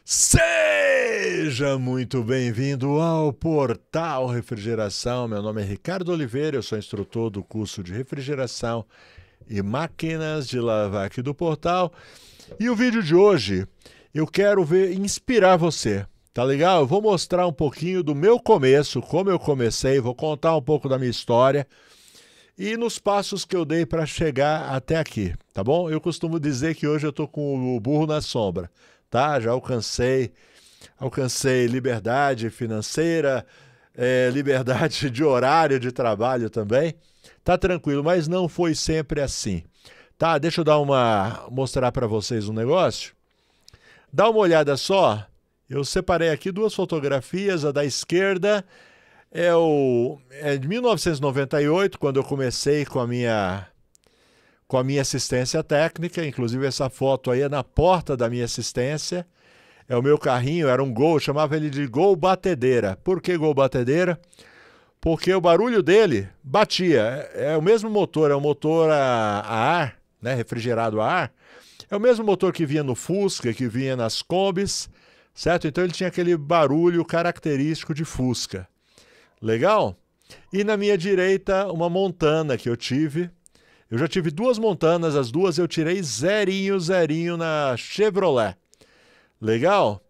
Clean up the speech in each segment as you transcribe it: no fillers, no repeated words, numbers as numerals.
Seja muito bem-vindo ao Portal Refrigeração. Meu nome é Ricardo Oliveira, eu sou instrutor do curso de refrigeração e máquinas de lavar aqui do Portal. E o vídeo de hoje eu quero inspirar você, tá legal? Eu vou mostrar um pouquinho do meu começo, como eu comecei, vou contar um pouco da minha história e nos passos que eu dei para chegar até aqui, tá bom? Eu costumo dizer que hoje eu tô com o burro na sombra. Tá? Já alcancei liberdade financeira, liberdade de horário de trabalho também. Tá tranquilo, mas não foi sempre assim. Tá? Deixa eu mostrar para vocês um negócio. Dá uma olhada só. Eu separei aqui duas fotografias. A da esquerda é de 1998, quando eu comecei com a minha assistência técnica. Inclusive essa foto aí é na porta da minha assistência. É o meu carrinho, era um Gol, eu chamava ele de Gol Batedeira. Por que Gol Batedeira? Porque o barulho dele batia. É o mesmo motor, é um motor a ar, né, refrigerado a ar. É o mesmo motor que vinha no Fusca, que vinha nas Kombis, certo? Então ele tinha aquele barulho característico de Fusca. Legal? E na minha direita, uma Montana que eu tive. Eu já tive duas Montanas, as duas eu tirei zerinho na Chevrolet. Legal?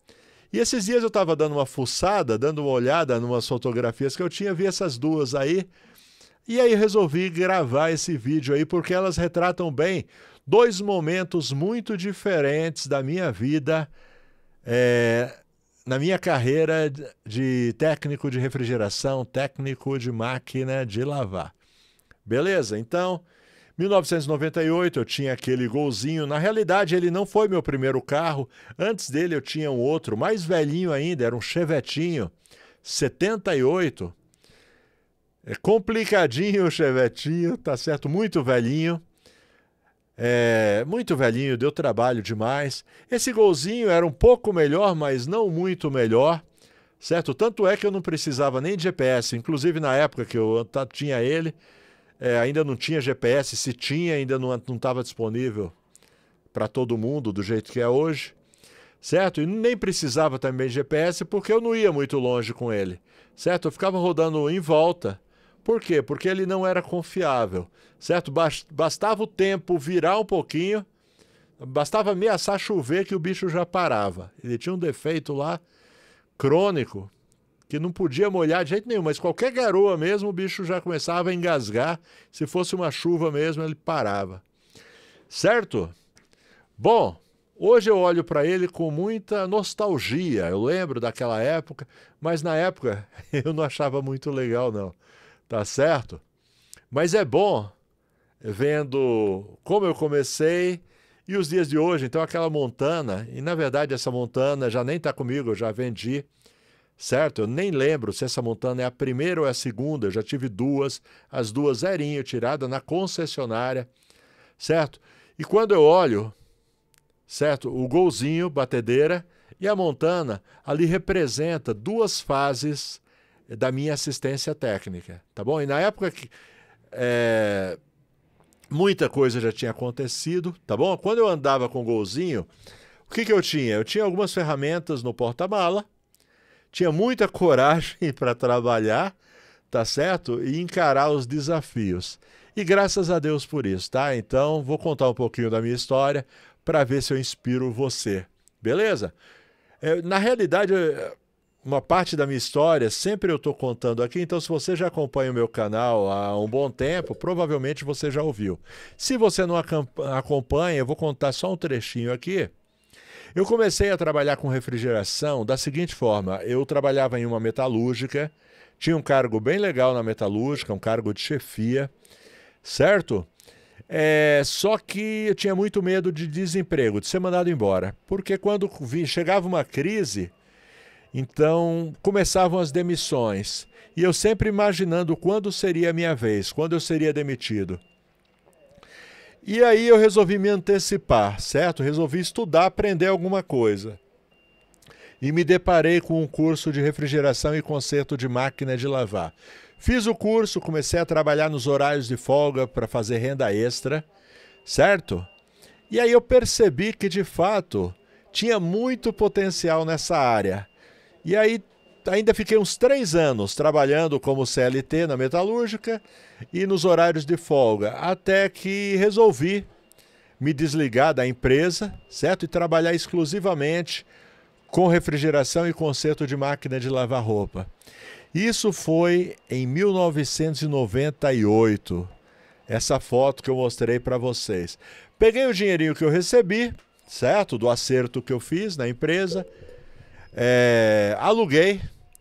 E esses dias eu estava dando uma fuçada, dando uma olhada em umas fotografias que eu tinha, vi essas duas aí. E aí resolvi gravar esse vídeo aí, porque elas retratam bem dois momentos muito diferentes da minha vida, na minha carreira de técnico de refrigeração, técnico de máquina de lavar. Beleza? Então, 1998 eu tinha aquele Golzinho. Na realidade, ele não foi meu primeiro carro. Antes dele eu tinha um outro, mais velhinho ainda, era um Chevetinho, 78. É complicadinho o Chevetinho, tá certo? Muito velhinho. Muito velhinho, deu trabalho demais. Esse Golzinho era um pouco melhor, mas não muito melhor, certo? Tanto é que eu não precisava nem de GPS. Inclusive, na época que eu tinha ele, ainda não tinha GPS, se tinha, ainda não estava disponível para todo mundo do jeito que é hoje, certo? E nem precisava também de GPS, porque eu não ia muito longe com ele, certo? Eu ficava rodando em volta. Por quê? Porque ele não era confiável, certo? Bastava o tempo virar um pouquinho, bastava ameaçar chover que o bicho já parava. Ele tinha um defeito lá, crônico, que não podia molhar de jeito nenhum, mas qualquer garoa mesmo, o bicho já começava a engasgar. Se fosse uma chuva mesmo, ele parava. Certo? Bom, hoje eu olho para ele com muita nostalgia. Eu lembro daquela época, mas na época eu não achava muito legal, não. Tá certo? Mas é bom vendo como eu comecei e os dias de hoje. Então aquela Montana, e na verdade essa Montana já nem está comigo, eu já vendi. Certo? Eu nem lembro se essa Montana é a primeira ou é a segunda. Eu já tive duas, as duas zerinho, tirada na concessionária, certo? E quando eu olho, certo, o Golzinho, batedeira, e a Montana, ali representa duas fases da minha assistência técnica, tá bom? E na época que muita coisa já tinha acontecido, tá bom? Quando eu andava com o Golzinho, o que eu tinha? Eu tinha algumas ferramentas no porta-mala, tinha muita coragem para trabalhar, tá certo? E encarar os desafios. E graças a Deus por isso, tá? Então, vou contar um pouquinho da minha história para ver se eu inspiro você. Beleza? Na realidade, uma parte da minha história sempre eu estou contando aqui, então se você já acompanha o meu canal há um bom tempo, provavelmente você já ouviu. Se você não acompanha, eu vou contar só um trechinho aqui. Eu comecei a trabalhar com refrigeração da seguinte forma: eu trabalhava em uma metalúrgica, tinha um cargo bem legal na metalúrgica, um cargo de chefia, certo? Só que eu tinha muito medo de desemprego, de ser mandado embora, porque quando chegava uma crise, então começavam as demissões, e eu sempre imaginando quando seria a minha vez, quando eu seria demitido. E aí eu resolvi me antecipar, certo? Resolvi estudar, aprender alguma coisa. E me deparei com um curso de refrigeração e conserto de máquina de lavar. Fiz o curso, comecei a trabalhar nos horários de folga para fazer renda extra, certo? E aí eu percebi que, de fato, tinha muito potencial nessa área. E aí ainda fiquei uns 3 anos trabalhando como CLT na metalúrgica e nos horários de folga, até que resolvi me desligar da empresa, certo? E trabalhar exclusivamente com refrigeração e conserto de máquina de lavar roupa. Isso foi em 1998, essa foto que eu mostrei para vocês. Peguei o dinheirinho que eu recebi, certo? Do acerto que eu fiz na empresa, aluguei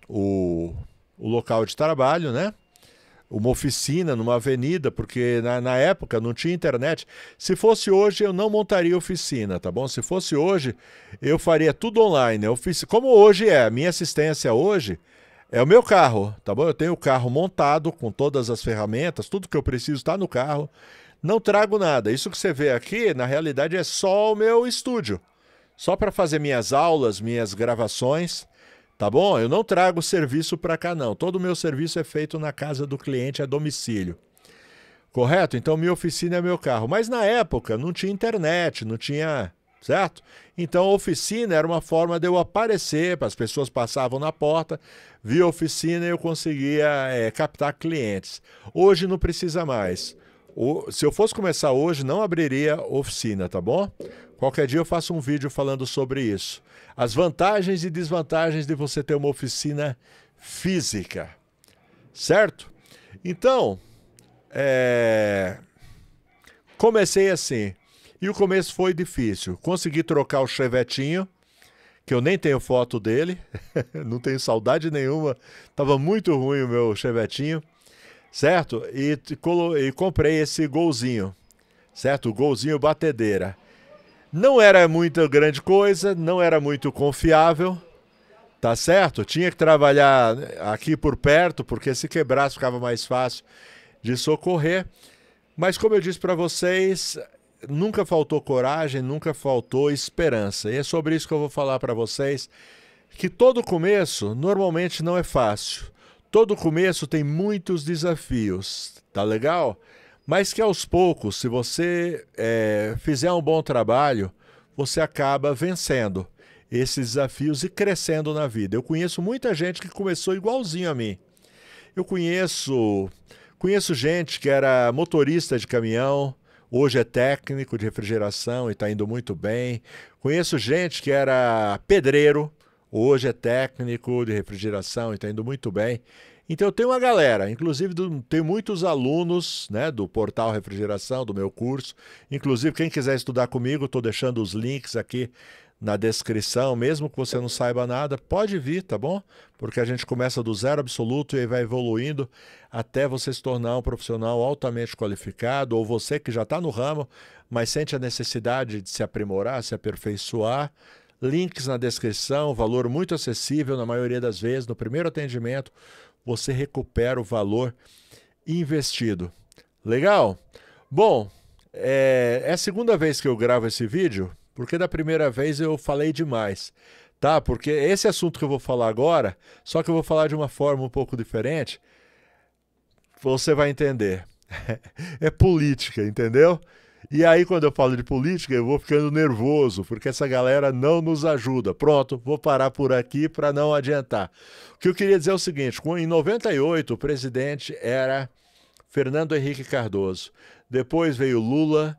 o local de trabalho, né? Uma oficina numa avenida, porque na época não tinha internet. Se fosse hoje, eu não montaria oficina, tá bom? Se fosse hoje, eu faria tudo online. Como hoje a minha assistência hoje é o meu carro, tá bom? Eu tenho o carro montado com todas as ferramentas, tudo que eu preciso está no carro. Não trago nada. Isso que você vê aqui, na realidade, é só o meu estúdio. Só para fazer minhas aulas, minhas gravações. Tá bom? Eu não trago serviço para cá, não. Todo o meu serviço é feito na casa do cliente, a domicílio. Correto? Então, minha oficina é meu carro. Mas na época não tinha internet, não tinha... Certo? Então, a oficina era uma forma de eu aparecer, as pessoas passavam na porta, via a oficina e eu conseguia captar clientes. Hoje não precisa mais. Se eu fosse começar hoje, não abriria oficina, tá bom? Qualquer dia eu faço um vídeo falando sobre isso. As vantagens e desvantagens de você ter uma oficina física, certo? Então, comecei assim. E o começo foi difícil. Consegui trocar o chevetinho, que eu nem tenho foto dele, não tenho saudade nenhuma. Estava muito ruim o meu chevetinho, certo? E comprei esse golzinho, certo? O golzinho batedeira. Não era muita grande coisa, não era muito confiável, tá certo? Tinha que trabalhar aqui por perto, porque se quebrasse ficava mais fácil de socorrer. Mas como eu disse para vocês, nunca faltou coragem, nunca faltou esperança. E é sobre isso que eu vou falar para vocês, que todo começo normalmente não é fácil. Todo começo tem muitos desafios, tá legal? Mas que aos poucos, se você fizer um bom trabalho, você acaba vencendo esses desafios e crescendo na vida. Eu conheço muita gente que começou igualzinho a mim. Eu conheço gente que era motorista de caminhão, hoje é técnico de refrigeração e está indo muito bem. Conheço gente que era pedreiro, hoje é técnico de refrigeração e está indo muito bem. Então eu tenho uma galera, inclusive tenho muitos alunos, né, do Portal Refrigeração, do meu curso. Inclusive quem quiser estudar comigo, estou deixando os links aqui na descrição, mesmo que você não saiba nada, pode vir, tá bom? Porque a gente começa do zero absoluto e vai evoluindo até você se tornar um profissional altamente qualificado, ou você que já está no ramo, mas sente a necessidade de se aprimorar, se aperfeiçoar. Links na descrição, valor muito acessível na maioria das vezes, no primeiro atendimento, você recupera o valor investido. Legal? Bom, é a segunda vez que eu gravo esse vídeo, porque da primeira vez eu falei demais, tá? Porque esse assunto que eu vou falar agora, só que eu vou falar de uma forma um pouco diferente, você vai entender. É política, entendeu? E aí, quando eu falo de política, eu vou ficando nervoso, porque essa galera não nos ajuda. Pronto, vou parar por aqui para não adiantar. O que eu queria dizer é o seguinte, em 98 o presidente era Fernando Henrique Cardoso. Depois veio Lula,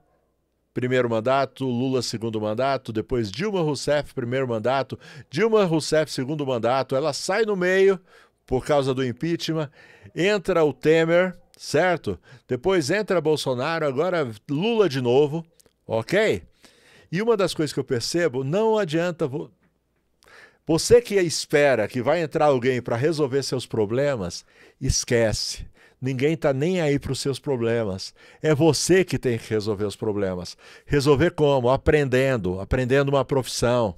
primeiro mandato, Lula, segundo mandato, depois Dilma Rousseff, primeiro mandato, Dilma Rousseff, segundo mandato, ela sai no meio por causa do impeachment, entra o Temer, certo? Depois entra Bolsonaro, agora Lula de novo, ok? E uma das coisas que eu percebo, não adianta... Você que espera que vai entrar alguém para resolver seus problemas, esquece. Ninguém está nem aí para os seus problemas. É você que tem que resolver os problemas. Resolver como? Aprendendo uma profissão.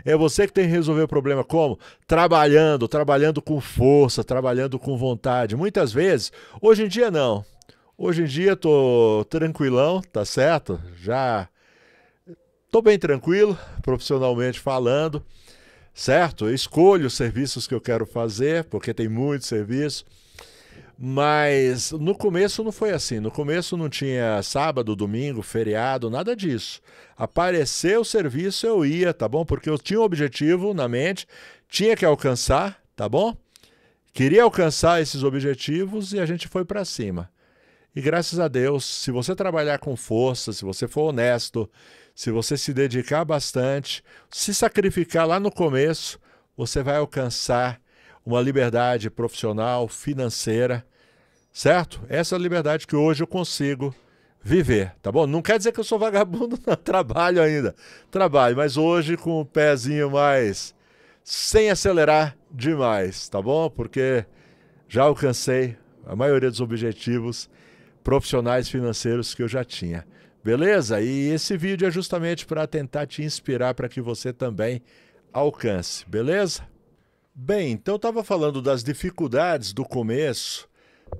É você que tem que resolver o problema como? Trabalhando com força, trabalhando com vontade. Muitas vezes, hoje em dia não. Hoje em dia estou tranquilão, tá certo? Já estou bem tranquilo, profissionalmente falando, certo? Eu escolho os serviços que eu quero fazer, porque tem muito serviço. Mas no começo não foi assim. No começo não tinha sábado, domingo, feriado, nada disso. Apareceu o serviço, eu ia, tá bom? Porque eu tinha um objetivo na mente, tinha que alcançar, tá bom? Queria alcançar esses objetivos e a gente foi para cima. E graças a Deus, se você trabalhar com força, se você for honesto, se você se dedicar bastante, se sacrificar lá no começo, você vai alcançar uma liberdade profissional, financeira, certo? Essa é a liberdade que hoje eu consigo viver, tá bom? Não quer dizer que eu sou vagabundo, não. Trabalho ainda. Trabalho, mas hoje com o pezinho mais... sem acelerar demais, tá bom? Porque já alcancei a maioria dos objetivos profissionais financeiros que eu já tinha. Beleza? E esse vídeo é justamente para tentar te inspirar para que você também alcance, beleza? Bem, então eu estava falando das dificuldades do começo,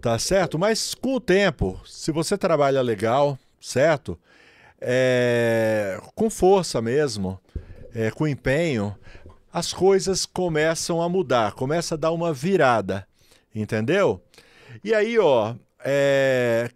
tá certo? Mas com o tempo, se você trabalha legal, certo? Com força mesmo, com empenho, as coisas começam a mudar, começa a dar uma virada, entendeu? E aí, ó,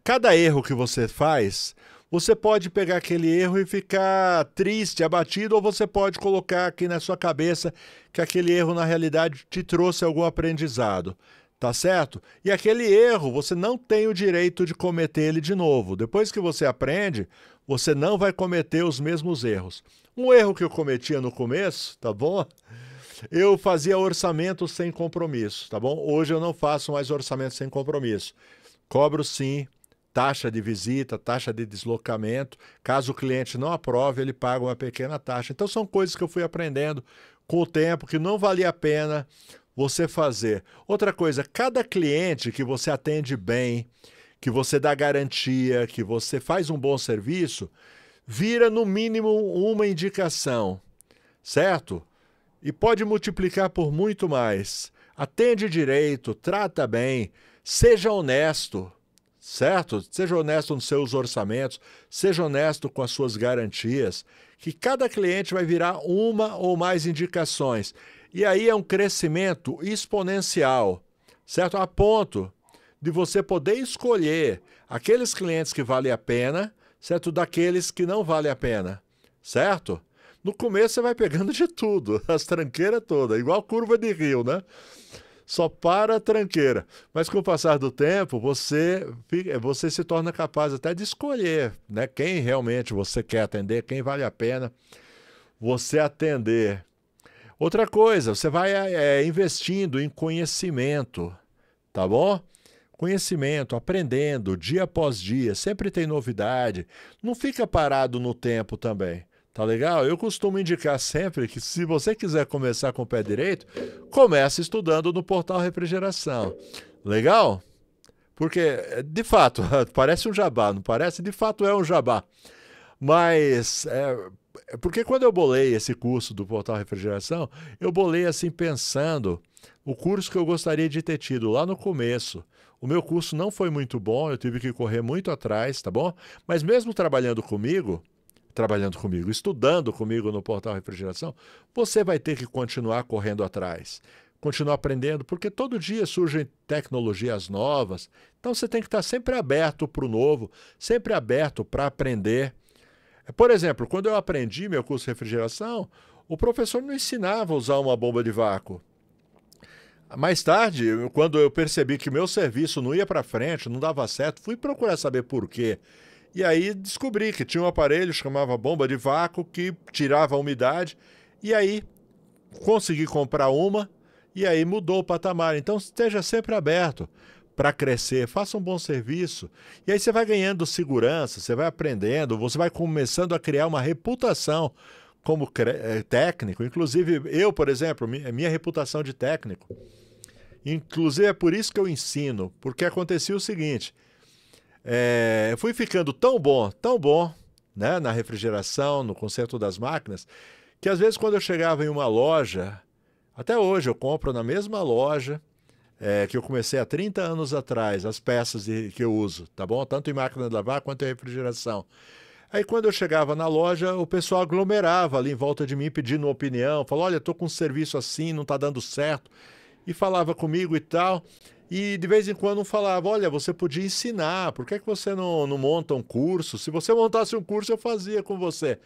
cada erro que você faz, você pode pegar aquele erro e ficar triste, abatido, ou você pode colocar aqui na sua cabeça que aquele erro, na realidade, te trouxe algum aprendizado, tá certo? E aquele erro, você não tem o direito de cometer ele de novo. Depois que você aprende, você não vai cometer os mesmos erros. Um erro que eu cometia no começo, tá bom? Eu fazia orçamento sem compromisso, tá bom? Hoje eu não faço mais orçamento sem compromisso. Cobro sim taxa de visita, taxa de deslocamento. Caso o cliente não aprove, ele paga uma pequena taxa. Então são coisas que eu fui aprendendo com o tempo, que não valia a pena você fazer. Outra coisa, cada cliente que você atende bem, que você dá garantia, que você faz um bom serviço, vira no mínimo uma indicação, certo? E pode multiplicar por muito mais. Atende direito, trata bem, seja honesto, certo? Seja honesto nos seus orçamentos, seja honesto com as suas garantias, que cada cliente vai virar uma ou mais indicações. E aí é um crescimento exponencial, certo? A ponto de você poder escolher aqueles clientes que valem a pena, certo? Daqueles que não valem a pena, certo? No começo você vai pegando de tudo, as tranqueiras todas, igual curva de rio, né? Só para a tranqueira. Mas com o passar do tempo, você se torna capaz até de escolher, né, quem realmente você quer atender, quem vale a pena você atender. Outra coisa, você vai investindo em conhecimento, tá bom? Conhecimento, aprendendo dia após dia, sempre tem novidade. Não fica parado no tempo também. Tá legal? Eu costumo indicar sempre que se você quiser começar com o pé direito, comece estudando no Portal Refrigeração. Legal? Porque, de fato, parece um jabá, não parece? De fato é um jabá. Mas, porque quando eu bolei esse curso do Portal Refrigeração, eu bolei assim pensando o curso que eu gostaria de ter tido lá no começo. O meu curso não foi muito bom, eu tive que correr muito atrás, tá bom? Mas mesmo trabalhando comigo, estudando comigo no Portal Refrigeração, você vai ter que continuar correndo atrás, continuar aprendendo, porque todo dia surgem tecnologias novas, então você tem que estar sempre aberto para o novo, sempre aberto para aprender. Por exemplo, quando eu aprendi meu curso de refrigeração, o professor não ensinava a usar uma bomba de vácuo. Mais tarde, quando eu percebi que meu serviço não ia para frente, não dava certo, fui procurar saber por quê. E aí descobri que tinha um aparelho que chamava bomba de vácuo que tirava a umidade. E aí consegui comprar uma e aí mudou o patamar. Então esteja sempre aberto para crescer, faça um bom serviço. E aí você vai ganhando segurança, você vai aprendendo, você vai começando a criar uma reputação como técnico. Inclusive eu, por exemplo, minha reputação de técnico. Inclusive é por isso que eu ensino, porque acontecia o seguinte... eu fui ficando tão bom, né, na refrigeração, no conserto das máquinas, que às vezes quando eu chegava em uma loja, até hoje eu compro na mesma loja que eu comecei há 30 anos atrás, as peças que eu uso, tá bom? Tanto em máquina de lavar quanto em refrigeração. Aí quando eu chegava na loja, o pessoal aglomerava ali em volta de mim pedindo uma opinião, falou, olha, estou com um serviço assim, não está dando certo. e falava comigo e tal. E de vez em quando falava, olha, você podia ensinar, por que você não monta um curso? Se você montasse um curso, eu fazia com você.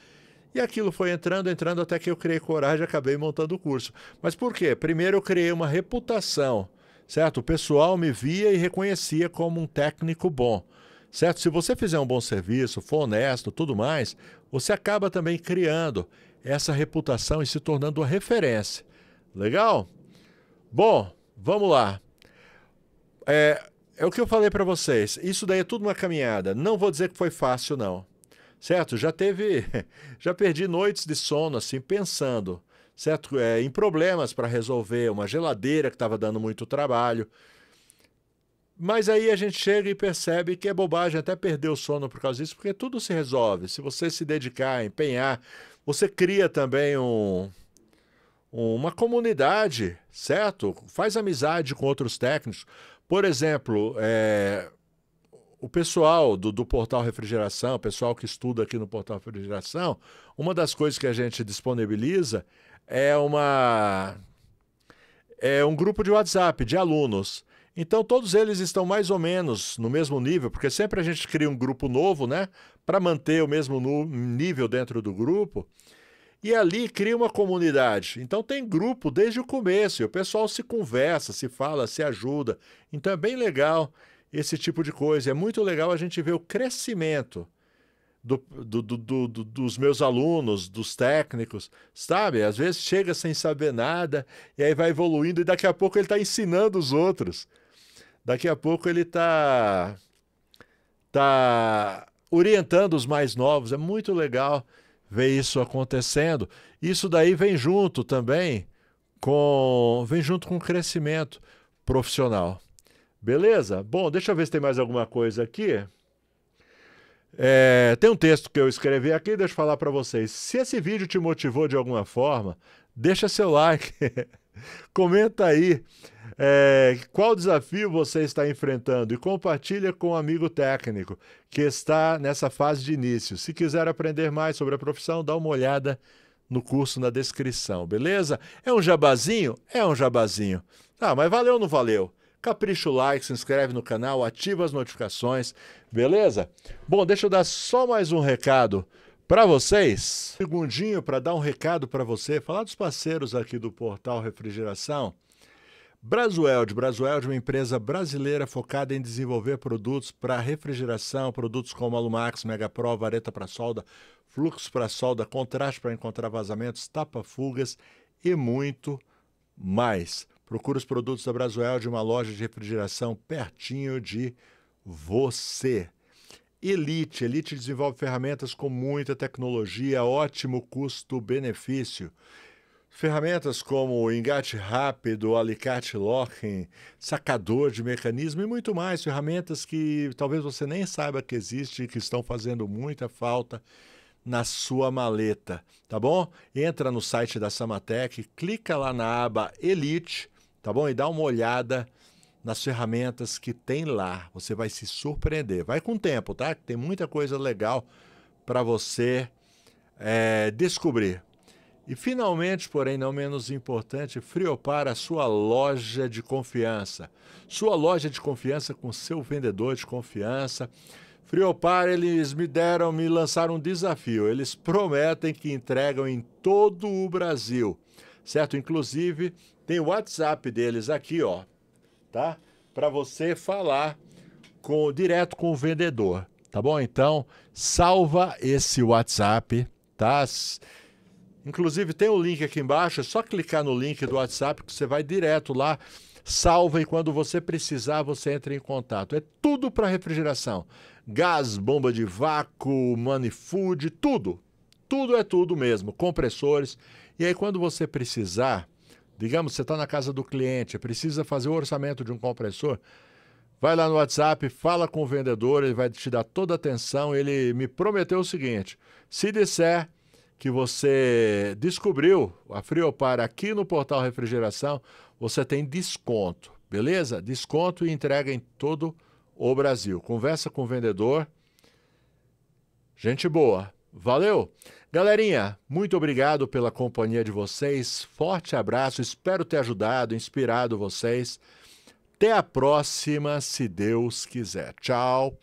E aquilo foi entrando, até que eu criei coragem e acabei montando o curso. Mas por quê? Primeiro eu criei uma reputação, certo? O pessoal me via e reconhecia como um técnico bom, certo? Se você fizer um bom serviço, for honesto, tudo mais, você acaba também criando essa reputação e se tornando uma referência. Legal? Bom, vamos lá. É o que eu falei para vocês. Isso daí é tudo uma caminhada. Não vou dizer que foi fácil, não. Certo? Já perdi noites de sono assim pensando, certo? Em problemas para resolver, uma geladeira que estava dando muito trabalho. Mas aí a gente chega e percebe que é bobagem até perder o sono por causa disso, porque tudo se resolve. Se você se dedicar, empenhar, você cria também uma comunidade, certo? Faz amizade com outros técnicos. Por exemplo, o pessoal do Portal Refrigeração, o pessoal que estuda aqui no Portal Refrigeração, uma das coisas que a gente disponibiliza é um grupo de WhatsApp de alunos. Então, todos eles estão mais ou menos no mesmo nível, porque sempre a gente cria um grupo novo, né? Para manter o mesmo nível dentro do grupo. E ali cria uma comunidade. Então tem grupo desde o começo, e o pessoal se conversa, se fala, se ajuda. Então é bem legal esse tipo de coisa. É muito legal a gente ver o crescimento dos meus alunos, dos técnicos, sabe? Às vezes chega sem saber nada, e aí vai evoluindo, e daqui a pouco ele está ensinando os outros. Daqui a pouco ele tá orientando os mais novos. É muito legal ver isso acontecendo. Isso daí vem junto também com o crescimento profissional. Beleza? Bom, deixa eu ver se tem mais alguma coisa aqui. Tem um texto que eu escrevi aqui, deixa eu falar para vocês. Se esse vídeo te motivou de alguma forma, deixa seu like, comenta aí qual desafio você está enfrentando e compartilha com um amigo técnico que está nessa fase de início. Se quiser aprender mais sobre a profissão, dá uma olhada no curso na descrição, beleza? É um jabazinho? É um jabazinho. Ah, mas valeu ou não valeu? Capricha o like, se inscreve no canal, ativa as notificações, beleza? Bom, deixa eu dar só mais um recado para vocês. Um segundinho para dar um recado para você, falar dos parceiros aqui do Portal Refrigeração. Brasueld é uma empresa brasileira focada em desenvolver produtos para refrigeração, produtos como Alumax, Megapro, vareta para solda, fluxo para solda, contraste para encontrar vazamentos, tapa-fugas e muito mais. Procure os produtos da Brasueld, uma loja de refrigeração pertinho de você. Elite desenvolve ferramentas com muita tecnologia, ótimo custo-benefício. Ferramentas como o engate rápido, alicate locking, sacador de mecanismo e muito mais. Ferramentas que talvez você nem saiba que existem e que estão fazendo muita falta na sua maleta, tá bom? Entra no site da Samatec, clica lá na aba Elite, tá bom? E dá uma olhada nas ferramentas que tem lá. Você vai se surpreender. Vai com o tempo, tá? Tem muita coisa legal para você descobrir. E finalmente, porém não menos importante, Friopar, a sua loja de confiança. Sua loja de confiança com seu vendedor de confiança. Friopar, eles me lançaram um desafio. Eles prometem que entregam em todo o Brasil, certo? Inclusive, tem o WhatsApp deles aqui, ó, tá? Para você falar direto com o vendedor, tá bom? Então, salva esse WhatsApp, tá? Inclusive, tem o link aqui embaixo, é só clicar no link do WhatsApp que você vai direto lá, salva e quando você precisar, você entra em contato. É tudo para refrigeração. Gás, bomba de vácuo, manifold, tudo. Tudo é tudo mesmo, compressores. E aí, quando você precisar, digamos, você está na casa do cliente, precisa fazer o orçamento de um compressor, vai lá no WhatsApp, fala com o vendedor, ele vai te dar toda a atenção. Ele me prometeu o seguinte, se disser que você descobriu a Friopar aqui no Portal Refrigeração, você tem desconto, beleza? Desconto e entrega em todo o Brasil. Conversa com o vendedor, gente boa, Valeu! Galerinha, muito obrigado pela companhia de vocês. Forte abraço, espero ter ajudado, inspirado vocês. Até a próxima, se Deus quiser. Tchau!